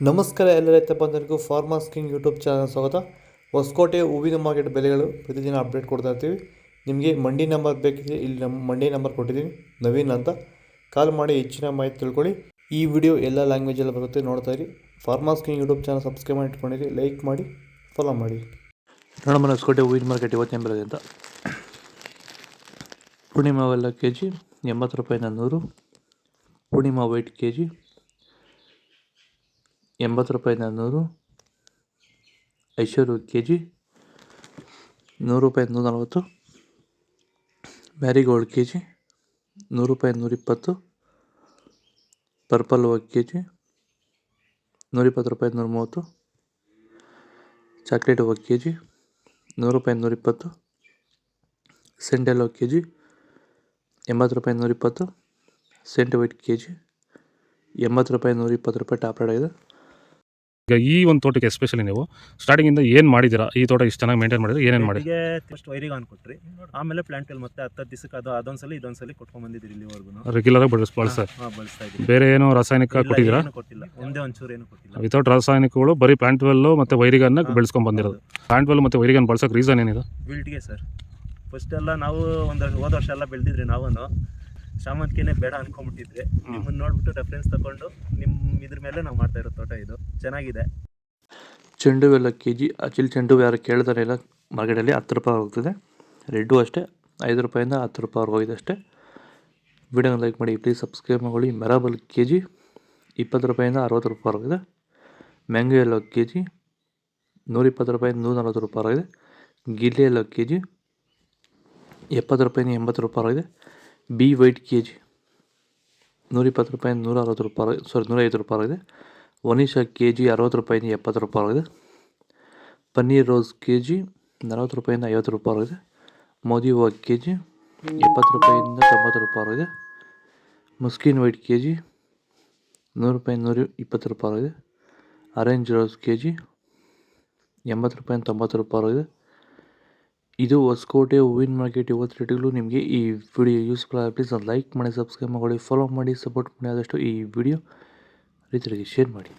ನಮಸ್ಕಾರ ಎಲ್ಲ ರೈತ ಬಂಧುಗಳಿಗೂ ಫಾರ್ಮರ್ಸ್ ಕಿಂಗ್ ಯೂಟ್ಯೂಬ್ ಚಾನಲ್ ಸ್ವಾಗತ. ಹೊಸಕೋಟೆ ಹೂವಿನ ಮಾರ್ಕೆಟ್ ಬೆಲೆಗಳು ಪ್ರತಿದಿನ ಅಪ್ಡೇಟ್ ಕೊಡ್ತಾ ಇರ್ತೀವಿ. ನಿಮಗೆ ಮಂಡಿ ನಂಬರ್ ಬೇಕಿದ್ರೆ ಇಲ್ಲಿ ನಮ್ಮ ಮಂಡಿ ನಂಬರ್ ಕೊಟ್ಟಿದ್ದೀನಿ, ನವೀನ್ ಅಂತ. ಕಾಲ್ ಮಾಡಿ ಹೆಚ್ಚಿನ ಮಾಹಿತಿ ತಿಳ್ಕೊಳ್ಳಿ. ಈ ವಿಡಿಯೋ ಎಲ್ಲ ಲ್ಯಾಂಗ್ವೇಜಲ್ಲಿ ಬರುತ್ತೆ, ನೋಡ್ತಾ ಇರಿ. Farmers king YouTube channel subscribe ಮಾಡಿ ಇಟ್ಕೊಂಡಿರಿ, ಲೈಕ್ ಮಾಡಿ, ಫಾಲೋ ಮಾಡಿ. ನೋಡೋಣ ಹೊಸಕೋಟೆ ಹೂವಿನ ಮಾರ್ಕೆಟ್ ಇವತ್ತಿನ ಬೆಲೆ ಅಂತ. ಪೂರ್ಣಿಮಾ ಎಲ್ಲ ಕೆ ಜಿ 80 ರೂಪಾಯಿನ 100. ಪೂರ್ಣಿಮಾ ವೈಟ್ ಕೆ ಜಿ 80 ರೂಪಾಯಿನ 100. ಐಶ್ವರ್ಯ ಕೆ ಜಿ 100 ರೂಪಾಯಿ 140. ಮ್ಯಾರಿಗೋಲ್ಡ್ ಕೆ ಜಿ 100 ರೂಪಾಯಿ 120. ಪರ್ಪಲ್ ಕೆ ಜಿ 120 ರೂಪಾಯಿ 130. ಚಾಕ್ಲೇಟ್ ಕೆ ಜಿ 100 ರೂಪಾಯಿ 120. ಸೆಂಟೆಲ್ ಕೆ ಜಿ 80 ರೂಪಾಯಿ 120. ಸೆಂಟ್ ವೈಟ್ ಕೆ ಜಿ 80 ರೂಪಾಯಿ 120 ರೂಪಾಯಿ ಟಾಪ್ ರೇಟ್ ಆಗಿದೆ. ಈಗ ಈ ಒಂದು ತೋಟಕ್ಕೆ ಎಸ್ಪೆಷಲಿ ನೀವು ಸ್ಟಾರ್ಟಿಂಗಿಂದ ಏನು ಮಾಡಿದ್ದೀರಾ? ಈ ತೋಟ ಇಷ್ಟು ಚೆನ್ನಾಗಿ ಮೇಂಟೈನ್ ಮಾಡಿದ್ರೆ ಏನೇನು ಮಾಡಿ? ಫಸ್ಟ್ ವೈರಿಗೆ ಕೊಟ್ರಿ, ಆಮೇಲೆ ಪ್ಲಾಂಟಲ್ಲಿ ಮತ್ತೆ 10 ದಿವಸಕ್ಕೆ ಅದೊಂದ್ಸಲಿ ಇದೊಂದ್ಸಲಿ ಕೊಟ್ಕೊಂಡ್ ಬಂದಿದ್ದೀರಿ ಇಲ್ಲಿವರೆಗೂ. ರೆಗ್ಯುಲರ್ ಆಗಿ ಬಳಸ್ತಾ ಬಳಸ್ತಾ ಇದ್ದೀವಿ. ಬೇರೆ ಏನೋ ರಾಸಾಯನಿಕ ಕೊಟ್ಟಿದ್ದೀರಾ? ಕೊಟ್ಟಿಲ್ಲ, ಒಂದೇ ಒಂಚೂರು ಏನು ಕೊಟ್ಟಿಲ್ಲ. ವಿತೌಟ್ ರಾಸಾಯನಿಕಗಳು ಬರೀ ಪ್ಲಾಂಟ್ ವೆಲ್ಲು ಮತ್ತು ವೈರಿಗನ್ನ ಬೆಳೆಸ್ಕೊಂಡು ಬಂದಿರೋದು. ಪ್ಲಾಂಟ್ ವೆಲ್ ಮತ್ತು ವೈರಿಗನ್ ಬಳಸೋಕೆ ರೀಸನ್ ಏನಿದೆ? ವಿಲ್ಟ್ಗೆ ಸರ್. ಫಸ್ಟ್ ಎಲ್ಲ ನಾವು ಹೋದ ವರ್ಷ ಎಲ್ಲ ಬೆಳೆದಿದ್ರಿ, ನಾವು ಶಾಮಂತಿಗೆನೇ ಬೇಡ ಅನ್ಕೊಂಡ್ಬಿಟ್ಟಿದ್ರಿ. ನಿಮ್ಮನ್ನ ನೋಡ್ಬಿಟ್ಟು ರೆಫರೆನ್ಸ್ ತಗೊಂಡು ನಿಮ್ಮ ಇದ್ರ ಮೇಲೆ ನಾವು ಮಾಡ್ತಾ ಇರೋ ತೋಟ ಇದು ಚೆನ್ನಾಗಿದೆ. ಚೆಂಡು ಎಲ್ಲ ಕೆ ಜಿ ಅಚಿಲ್ ಚೆಂಡು ಯಾರು ಕೇಳ್ತಾರೆ ಇಲ್ಲ ಮಾರ್ಕೆಟಲ್ಲಿ 10 ರೂಪಾಯಿ ಹೋಗ್ತದೆ. ರೆಡ್ಡು ಅಷ್ಟೇ 5 ರೂಪಾಯಿಂದ 10 ರೂಪಾಯಿ ಹೋಗಿದೆ ಅಷ್ಟೇ. ವಿಡಿಯೋನ ಲೈಕ್ ಮಾಡಿ, ಪ್ಲೀಸ್ ಸಬ್ಸ್ಕ್ರೈಬ್ ಮಾಡಿ. ಮೆರಾಬಲ್ ಕೆ ಜಿ 20 ರೂಪಾಯಿಂದ 60 ರೂಪಾಯಿ ಹೋಗಿದೆ. ಮ್ಯಾಂಗೋ ಎಲ್ಲ ಕೆ ಜಿ 120 ರೂಪಾಯಿಂದ 140 ರೂಪಾಯಿ ಆಗಿದೆ. ಗಿಲ್ಲಿ ಎಲ್ಲ ಕೆ ಜಿ 70 ರೂಪಾಯಿಂದ 80 ರೂಪಾಯಿ ಆಗಿದೆ. ಬಿ ವೈಟ್ ಕೆ ಜಿ 120 ರೂಪಾಯಿಂದ 160 ರೂಪಾಯಿ, 105 ರೂಪಾಯಿ ಆಗಿದೆ. ಒನಿಶಾ ಕೆ ಜಿ 60 ರೂಪಾಯಿಂದ 70 ರೂಪಾಯಿ ಆಗಿದೆ. ಪನ್ನೀರ್ ರೋಸ್ ಕೆ ಜಿ 40 ರೂಪಾಯಿಂದ 50 ರೂಪಾಯಿ ಆಗಿದೆ. ಮೋದಿ ಹೂವು ಕೆ ಜಿ 70 ರೂಪಾಯಿಂದ 90 ರೂಪಾಯಿ ಆಗಿದೆ. ಮುಸ್ಕಿನ್ ವೈಟ್ ಕೆ ಜಿ 100 ರೂಪಾಯಿಂದ 120 ರೂಪಾಯಿ ಆಗಿದೆ. ಆರೆಂಜ್ ರೋಸ್ ಕೆ ಜಿ 80 ರೂಪಾಯಿಂದ 90 ರೂಪಾಯಿ ಆಗಿದೆ. ಇದು ಹೊಸಕೋಟೆ ಹೂವಿನ ಮಾರ್ಕೆಟ್ ಇವತ್ತು ರೇಟ್ಗಳು. ನಿಮಗೆ ಈ ವಿಡಿಯೋ ಯೂಸ್ಫುಲ್ ಆಗಿ ಪ್ಲೀಸ್ ಲೈಕ್ ಮಾಡಿ, ಸಬ್ಸ್ಕ್ರೈಬ್ ಮಾಡಿ, ಫಾಲೋ ಮಾಡಿ, ಸಪೋರ್ಟ್ ಮಾಡಿ. ಆದಷ್ಟು ಈ ವಿಡಿಯೋ ರೈತರಿಗೆ ಶೇರ್ ಮಾಡಿ.